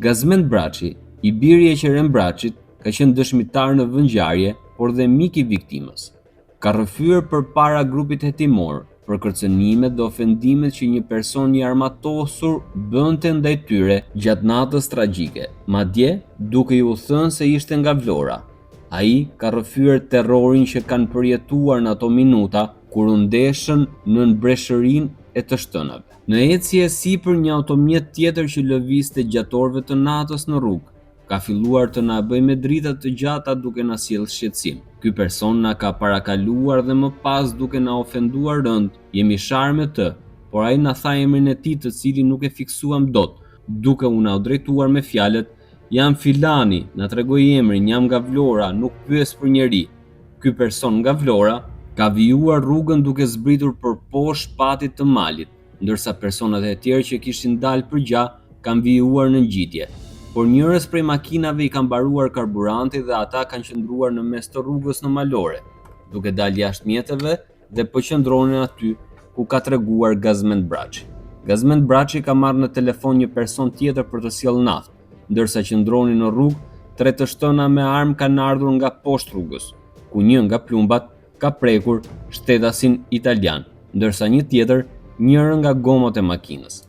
Gazmend Braçi, i biri i Qeren Braçit, ka qenë dëshmitar në vëngjarje, por dhe mik i viktimës. Ka rrëfyer përpara grupit hetimor për kërcënimet dhe ofendimet që një person i armatosur bënte ndaj tyre gjatë natës tragjike, madje duke u thënë se ishte nga Vlora. Ai ka rrëfyer terrorin që kanë përjetuar në ato minuta kur u ndeshën nën breshërinë e të shtënave. Në ecje sipër një automjet tjetër që lëvizte gjatë orëve të natës në rrugë, ka filluar të na bëjë me drita të gjata duke na sjellë shqetësim. Ky person na ka parakaluar dhe më pas duke na ofenduar rënd. Jemi sharë me të, por ai na tha emrin e tij të cilin nuk e fiksuam dot, duke u na drejtuar me fjalët: "Jam Filani, na tregoi emrin, jam nga Vlora, nuk pyes për njeri." Ky person nga Vlora ka vijuar rrugën duke zbritur përposhtë patit të malit, ndërsa personat e tjerë që kishin dalë për gjah kanë vijuar në ngjitje. Por njërës prej makinave i kanë mbaruar karburanti dhe ata kanë qëndruar në mes të rrugës në malore, duke dalë jashtë mjeteve dhe po qëndronin aty ku ka treguar Gazmend Braçi. Gazmend Braçi ka marrë në telefon një person tjetër për të sjellë naftë, ndërsa qëndronin në rrugë 3 të shtëna me armë kanë ardhur nga poshtë rrugës, ku një nga plumbat ka prekur shtetasin italian, ndërsa një tjetër njërin nga gomat e makinës.